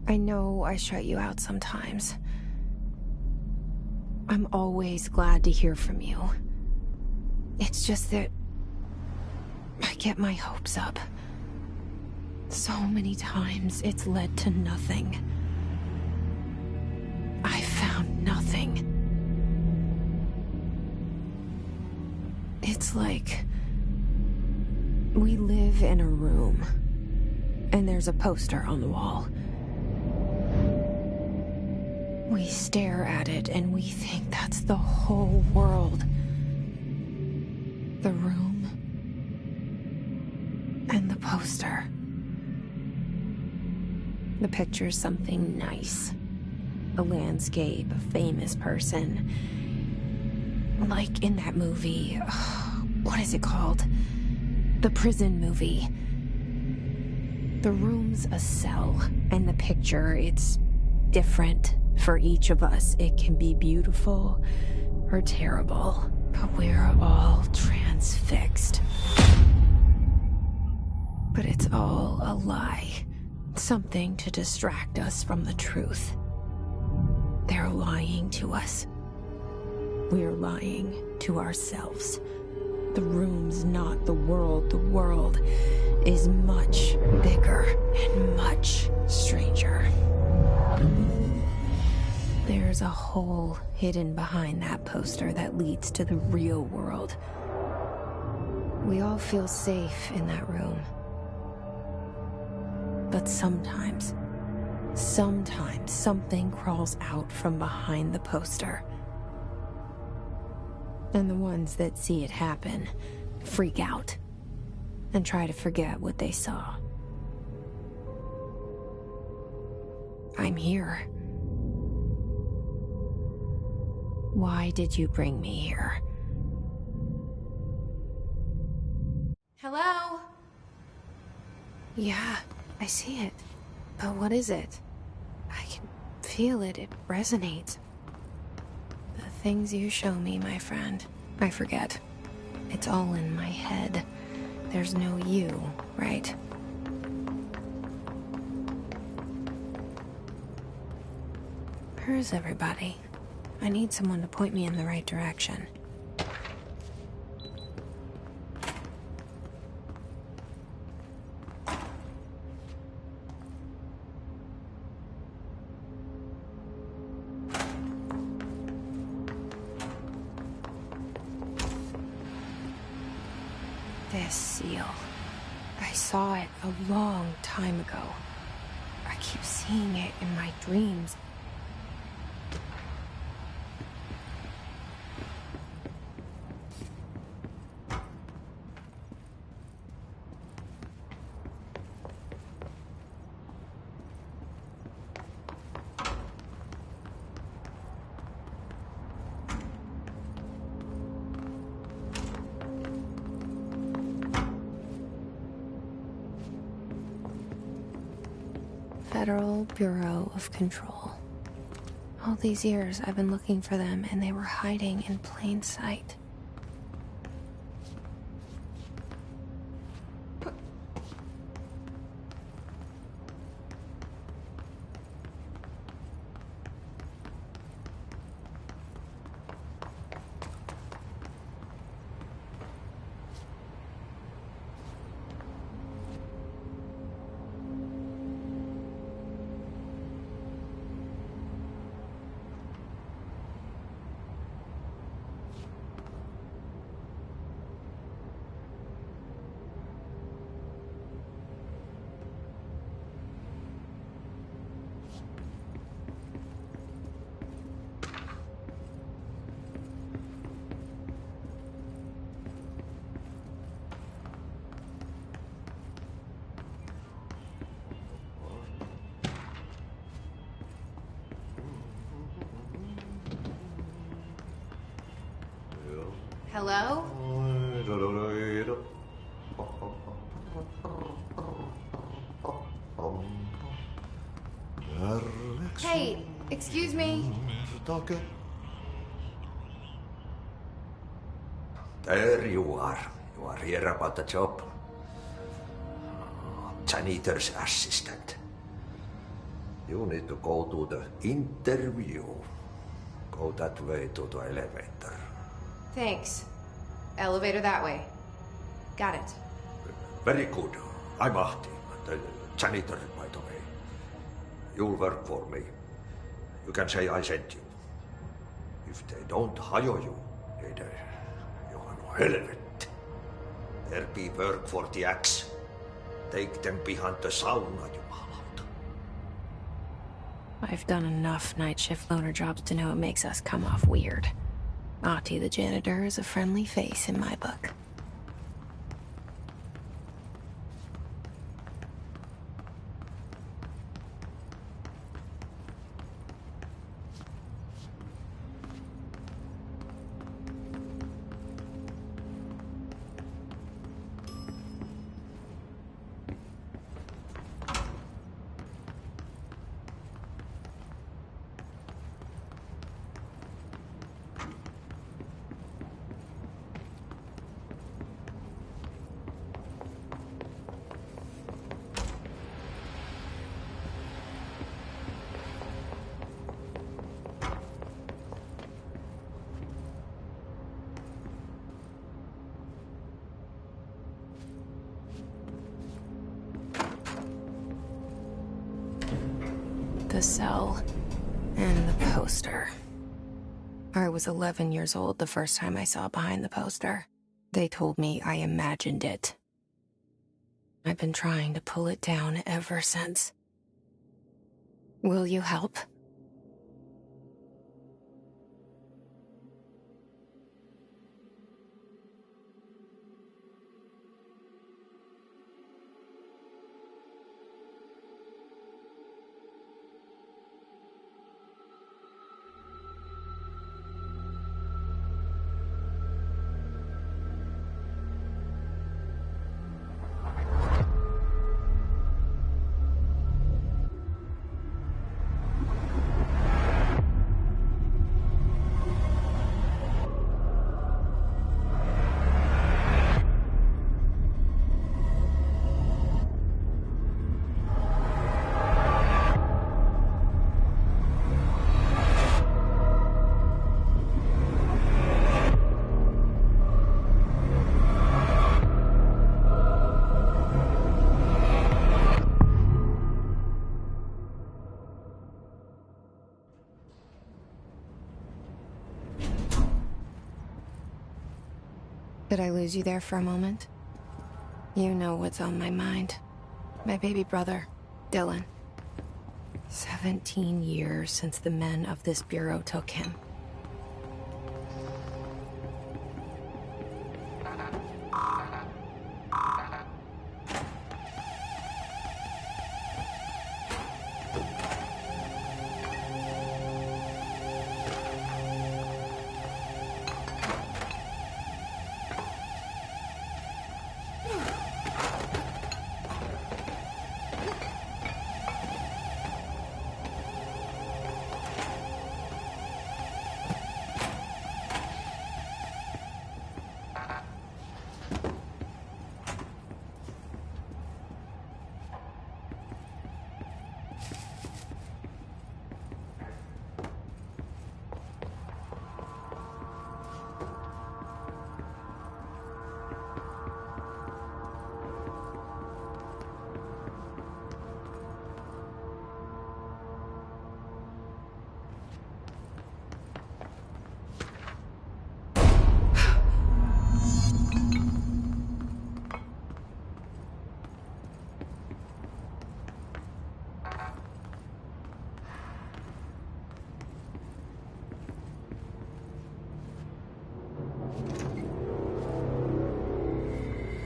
I know I shut you out sometimes. I'm always glad to hear from you. It's just that I get my hopes up. So many times it's led to nothing. I found nothing. It's like we live in a room, and there's a poster on the wall. We stare at it and we think that's the whole world. The room and the poster. The picture's something nice. A landscape, a famous person. Like in that movie, what is it called? The prison movie. The room's a cell, and the picture, it's different for each of us. It can be beautiful or terrible, but we're all transfixed. But it's all a lie. Something to distract us from the truth. They're lying to us. We're lying to ourselves. The room's not the world. The world is much bigger and much stranger. There's a hole hidden behind that poster that leads to the real world. We all feel safe in that room. But sometimes something crawls out from behind the poster. And the ones that see it happen freak out and try to forget what they saw. I'm here. Why did you bring me here? Hello? Yeah, I see it. But what is it? I can feel it. It resonates. The things you show me, my friend, I forget. It's all in my head. There's no you, right? Where's everybody? I need someone to point me in the right direction. This seal. I saw it a long time ago. I keep seeing it in my dreams. Federal Bureau of Control. All these years I've been looking for them, and they were hiding in plain sight. Hello? Hey, excuse me. There you are. You are here about the job. Janitor's assistant. You need to go to the interview. Go that way to the elevator. Thanks. Elevator that way. Got it. Very good. I'm Ahti, the janitor, by the way. You'll work for me. You can say I sent you. If they don't hire you, then you are no helvet. There be work for the axe. Take them behind the sauna, jumalauta. I've done enough night shift loner jobs to know it makes us come off weird. Ahti the janitor is a friendly face in my book. The cell and the poster. I was 11 years old the first time I saw behind the poster. They told me I imagined it. I've been trying to pull it down ever since. Will you help? Did I lose you there for a moment? You know what's on my mind. My baby brother, Dylan. 17 years since the men of this bureau took him.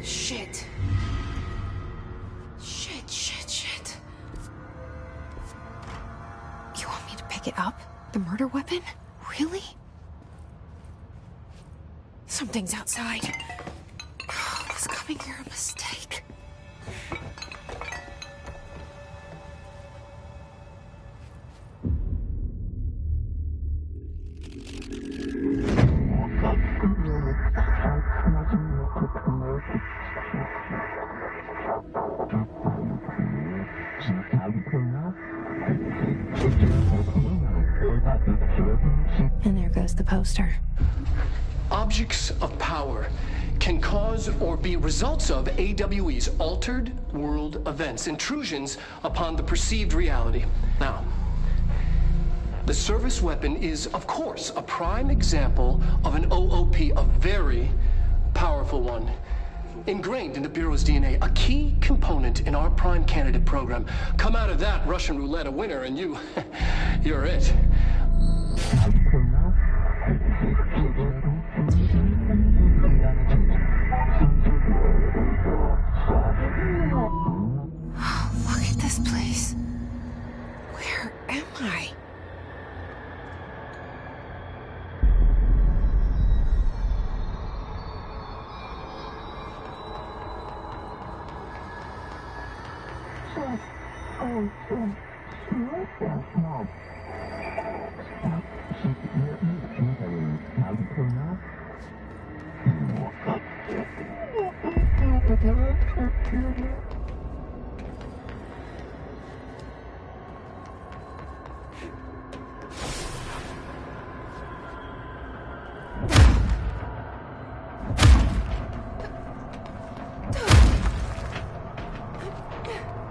Shit. Shit. You want me to pick it up? The murder weapon? Really? Something's outside. Was coming here a mistake? says the poster. Objects of power can cause or be results of AWE's altered world events, intrusions upon the perceived reality. Now, the service weapon is, of course, a prime example of an OOP, a very powerful one. Ingrained in the Bureau's DNA, a key component in our prime candidate program. Come out of that Russian roulette a winner and you're it. Look at this place. Where am I?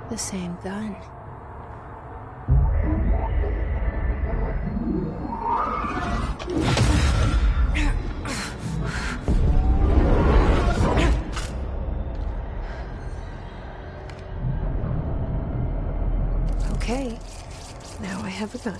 The same gun. Okay, now I have a gun.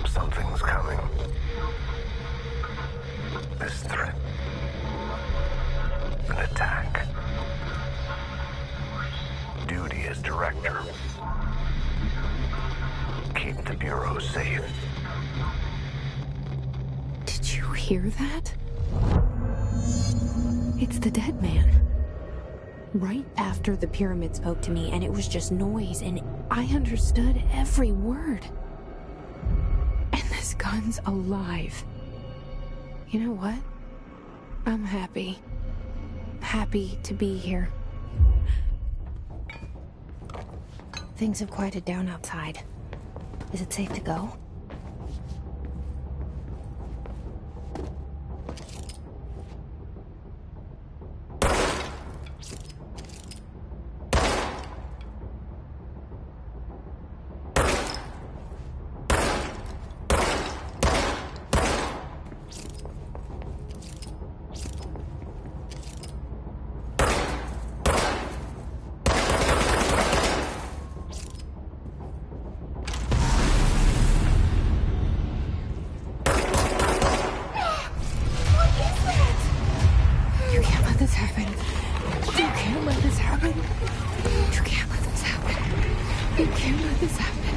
Something's coming. This threat. An attack. Duty as director. Keep the Bureau safe. Did you hear that? It's the dead man. Right after the pyramid spoke to me, and it was just noise, and I understood every word. And this gun's alive. You know what? I'm happy. Happy to be here. Things have quieted down outside. Is it safe to go? This happen. You can't let this happen. You can't let this happen. You can't let this happen.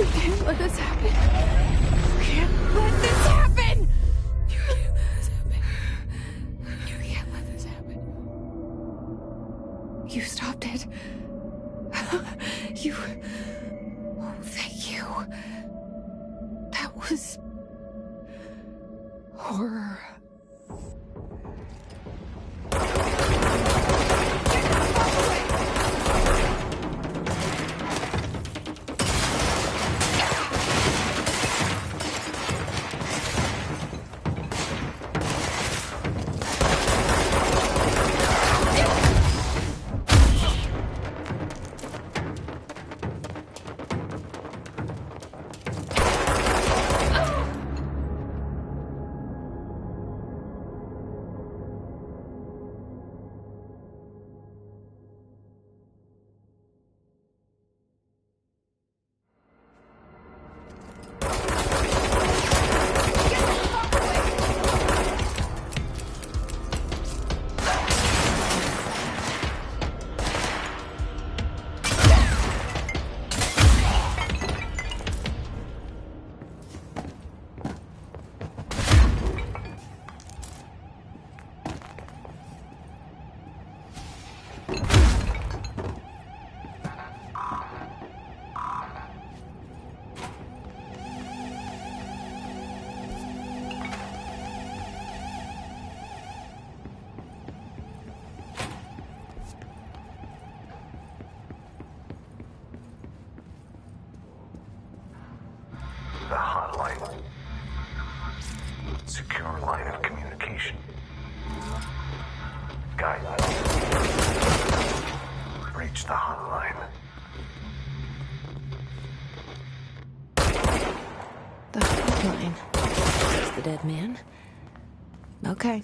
You can't let this happen. You can't let this happen. You can't let this happen. You can't let this happen. You stopped it. was horror. The hotline. Secure line of communication. Guidance. Reach the hotline. The hotline. Is the dead man? Okay.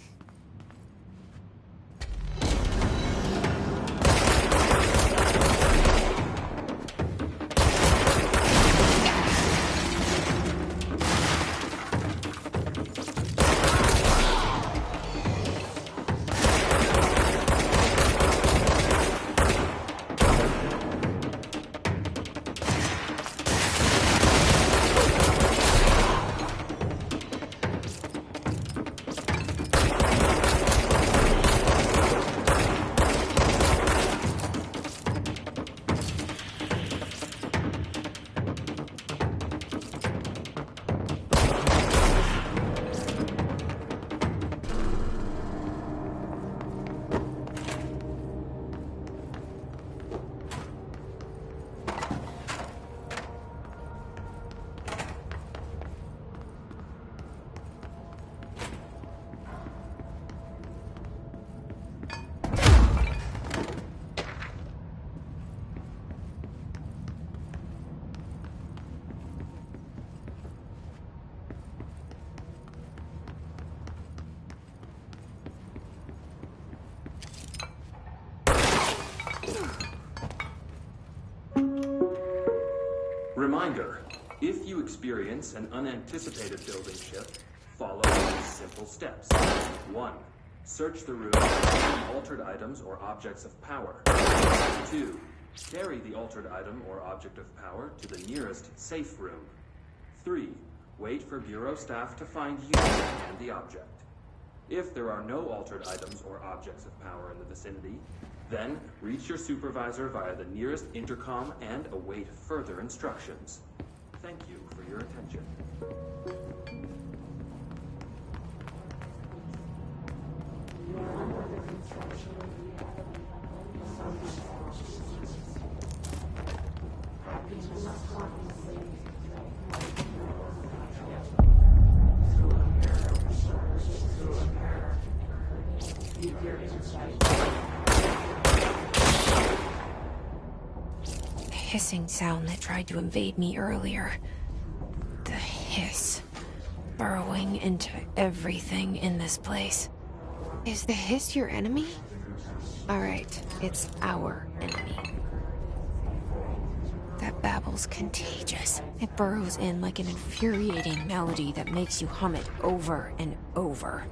Reminder, if you experience an unanticipated building shift, follow these simple steps. 1. Search the room for altered items or objects of power. 2. Carry the altered item or object of power to the nearest safe room. 3. Wait for Bureau staff to find you and the object. If there are no altered items or objects of power in the vicinity, then reach your supervisor via the nearest intercom and await further instructions. Thank you for your attention. Hissing sound that tried to invade me earlier. The hiss. Burrowing into everything in this place. Is the hiss your enemy? Alright, it's our enemy. That babble's contagious. It burrows in like an infuriating melody that makes you hum it over and over.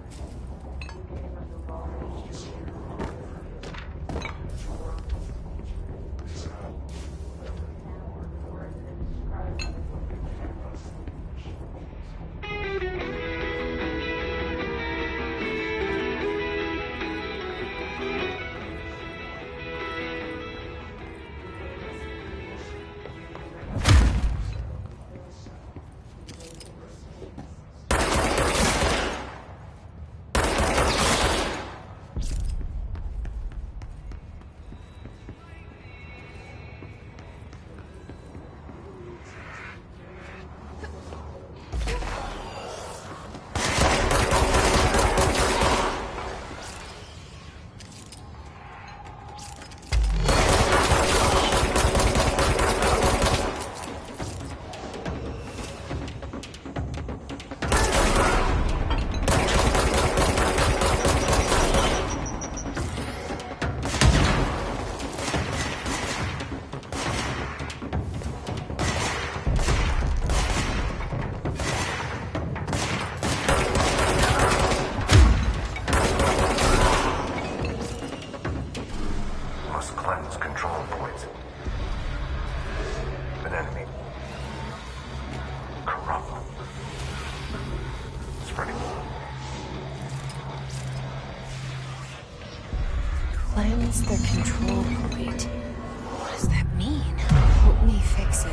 Cleanse the control point. What does that mean? Help me fix it.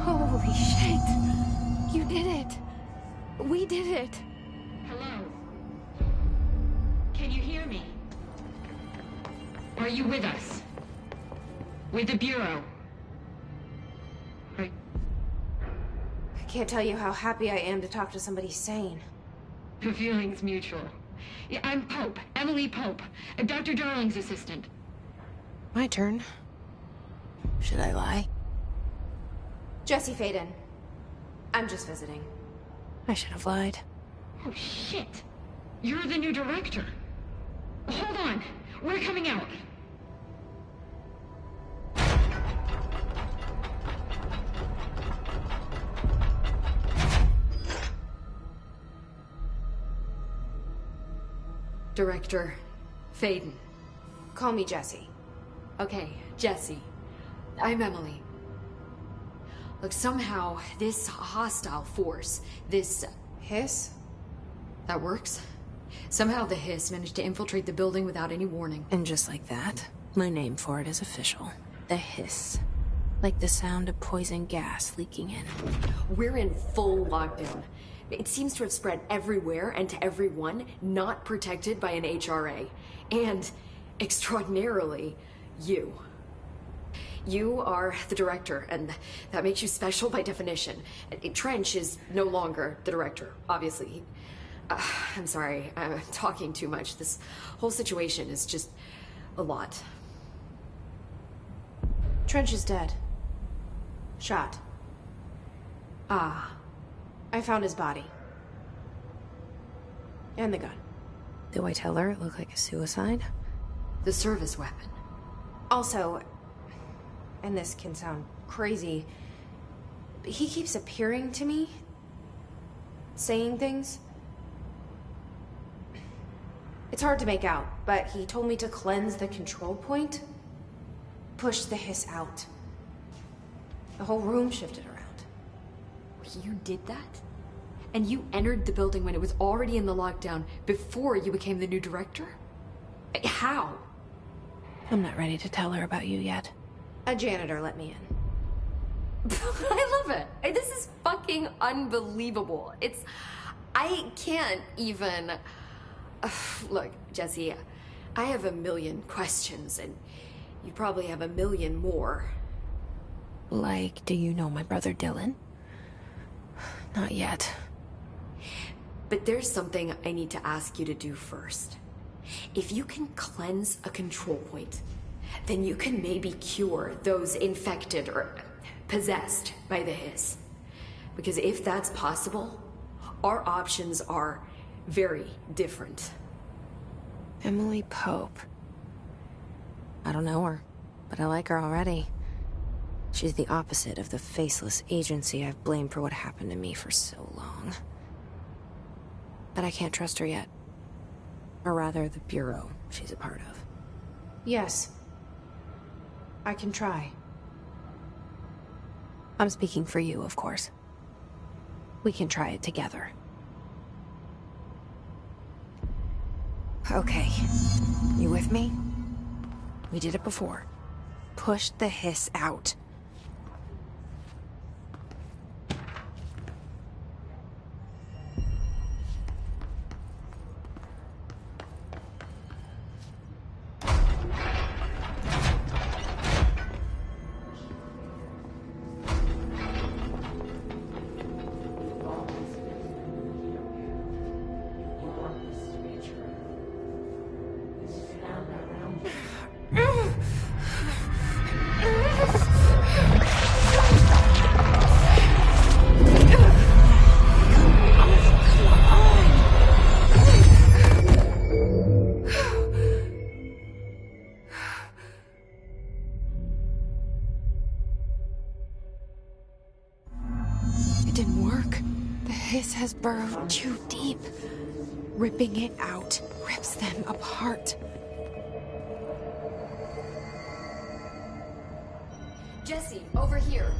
Holy shit! You did it! We did it! Hello? Can you hear me? Are you with us? With the Bureau? I can't tell you how happy I am to talk to somebody sane. The feeling's mutual. Yeah, I'm Pope, Emily Pope, Dr. Darling's assistant. My turn. Should I lie? Jesse Faden. I'm just visiting. I should have lied. Oh, shit. You're the new director. Hold on. We're coming out. Director Faden. Call me Jesse. Okay, Jesse. I'm Emily. Look, somehow this hostile force, this... Hiss? That works. Somehow the hiss managed to infiltrate the building without any warning. And just like that, my name for it is official. The hiss. Like the sound of poison gas leaking in. We're in full lockdown. It seems to have spread everywhere and to everyone not protected by an HRA. And, extraordinarily, you. You are the director, and that makes you special by definition. Trench is no longer the director, obviously. I'm sorry, I'm talking too much. This whole situation is just a lot. Trench is dead. Shot. Ah. I found his body. And the gun. Do I tell her it looked like a suicide? The service weapon. Also, and this can sound crazy, but he keeps appearing to me, saying things. It's hard to make out, but he told me to cleanse the control point, push the hiss out. The whole room shifted around. You did that? And you entered the building when it was already in the lockdown before you became the new director? How? I'm not ready to tell her about you yet. A janitor let me in. I love it. This is fucking unbelievable. I can't even... Look, Jesse, I have a million questions, and you probably have a million more. Like, do you know my brother Dylan? Not yet. But there's something I need to ask you to do first. If you can cleanse a control point, then you can maybe cure those infected or possessed by the hiss. Because if that's possible, our options are very different. Emily Pope. I don't know her, but I like her already. She's the opposite of the faceless agency I've blamed for what happened to me for so long. But I can't trust her yet. Or rather, the Bureau she's a part of. Yes. I can try. I'm speaking for you, of course. We can try it together. Okay. You with me? We did it before. Push the hiss out. Has burrowed too deep. Ripping it out rips them apart. Jesse, over here.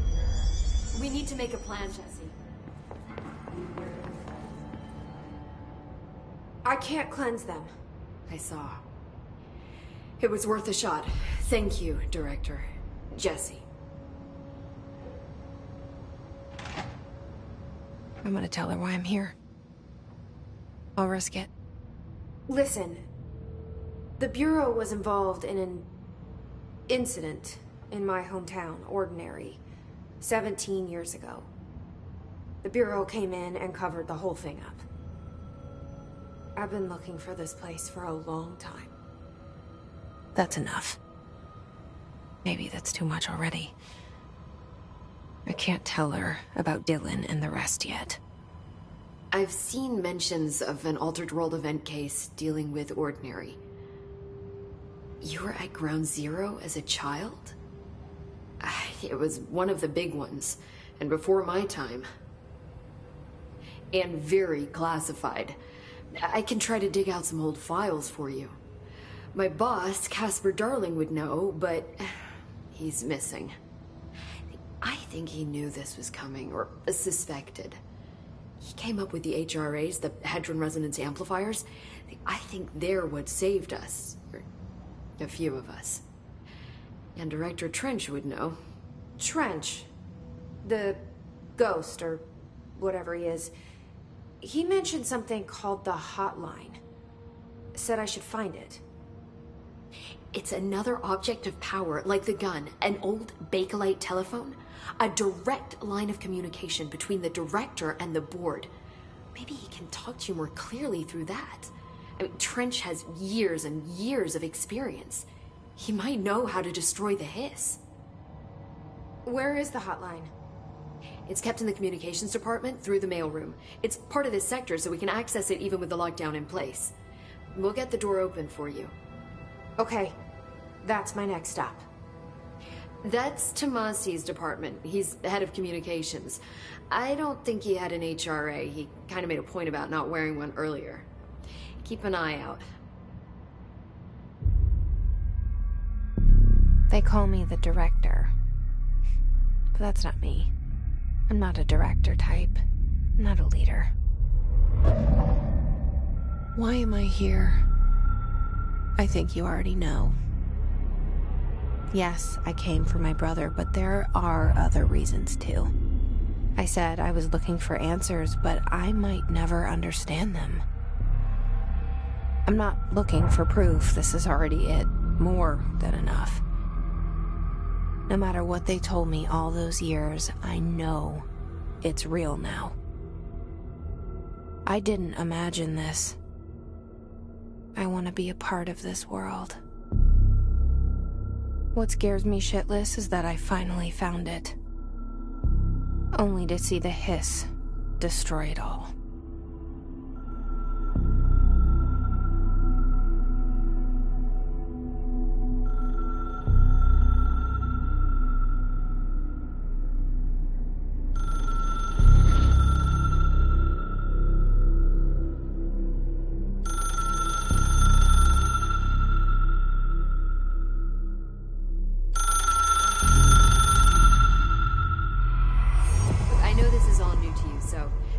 We need to make a plan, Jesse. I can't cleanse them. I saw. It was worth a shot. Thank you, Director. Jesse. I'm gonna tell her why I'm here. I'll risk it. Listen, the Bureau was involved in an incident in my hometown, Ordinary, 17 years ago. The Bureau came in and covered the whole thing up. I've been looking for this place for a long time. That's enough. Maybe that's too much already. I can't tell her about Dylan and the rest yet. I've seen mentions of an Altered World event case dealing with Ordinary. You were at Ground Zero as a child? It was one of the big ones, and before my time. And very classified. I can try to dig out some old files for you. My boss, Casper Darling, would know, but he's missing. I think he knew this was coming, or suspected. He came up with the HRAs, the Hadron Resonance Amplifiers. I think they're what saved us. Or a few of us. And Director Trench would know. Trench, the ghost, or whatever he is, he mentioned something called the Hotline. Said I should find it. It's another object of power, like the gun, an old Bakelite telephone. A direct line of communication between the director and the board. Maybe he can talk to you more clearly through that. I mean, Trench has years and years of experience. He might know how to destroy the hiss. Where is the hotline? It's kept in the communications department through the mailroom. It's part of this sector, so we can access it even with the lockdown in place. We'll get the door open for you. Okay, that's my next stop. That's Tomasi's department. He's the head of communications. I don't think he had an HRA. He kind of made a point about not wearing one earlier. Keep an eye out. They call me the director. But that's not me. I'm not a director type. I'm not a leader. Why am I here? I think you already know. Yes, I came for my brother, but there are other reasons too. I said I was looking for answers, but I might never understand them. I'm not looking for proof. This is already it. More than enough. No matter what they told me all those years, I know it's real now. I didn't imagine this. I want to be a part of this world. What scares me shitless is that I finally found it. Only to see the hiss destroy it all.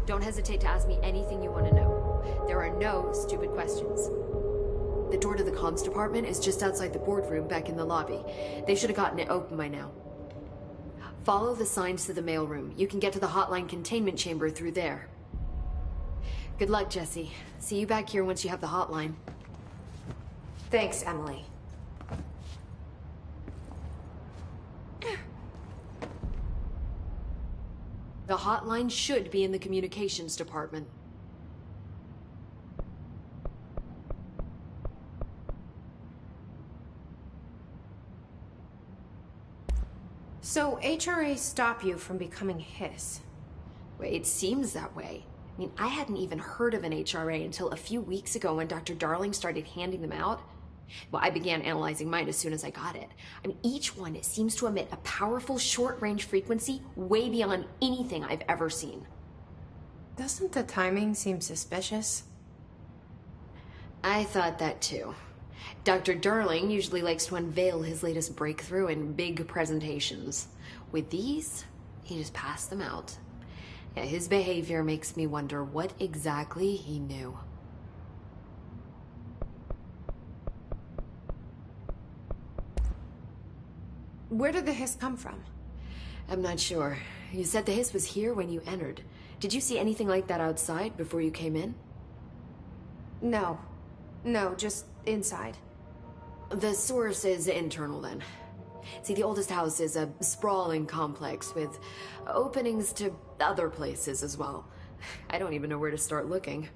Don't hesitate to ask me anything you want to know. There are no stupid questions. The door to the comms department is just outside the boardroom back in the lobby. They should have gotten it open by now. Follow the signs to the mailroom. You can get to the hotline containment chamber through there. Good luck, Jesse. See you back here once you have the hotline. Thanks, Emily. The hotline should be in the communications department. So HRAs stop you from becoming Hiss? Well, it seems that way. I mean, I hadn't even heard of an HRA until a few weeks ago when Dr. Darling started handing them out. Well, I began analyzing mine as soon as I got it. I mean, each one seems to emit a powerful short-range frequency way beyond anything I've ever seen. Doesn't the timing seem suspicious? I thought that too. Dr. Darling usually likes to unveil his latest breakthrough in big presentations. With these, he just passed them out. Yeah, his behavior makes me wonder what exactly he knew. Where did the hiss come from? I'm not sure. You said the hiss was here when you entered. Did you see anything like that outside before you came in? No. No, just inside. The source is internal then. See, the oldest house is a sprawling complex with openings to other places as well. I don't even know where to start looking.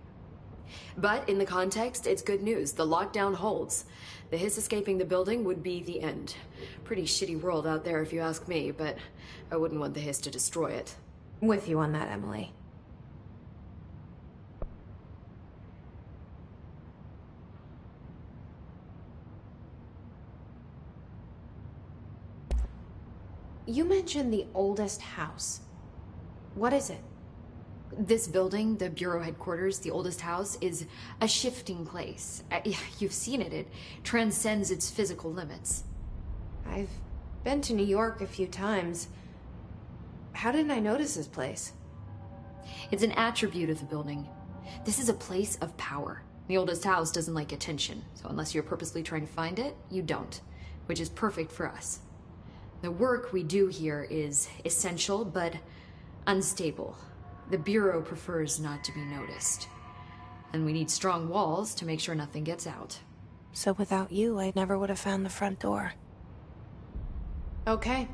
But in the context, it's good news. The lockdown holds. The hiss escaping the building would be the end. Pretty shitty world out there if you ask me, but I wouldn't want the hiss to destroy it. With you on that, Emily. You mentioned the oldest house. What is it? This building, the Bureau headquarters, the oldest house, is a shifting place. You've seen it. It transcends its physical limits. I've been to New York a few times. How didn't I notice this place? It's an attribute of the building. This is a place of power. The oldest house doesn't like attention, so unless you're purposely trying to find it, you don't, which is perfect for us. The work we do here is essential, but unstable. The Bureau prefers not to be noticed. And we need strong walls to make sure nothing gets out. So without you, I never would have found the front door. Okay.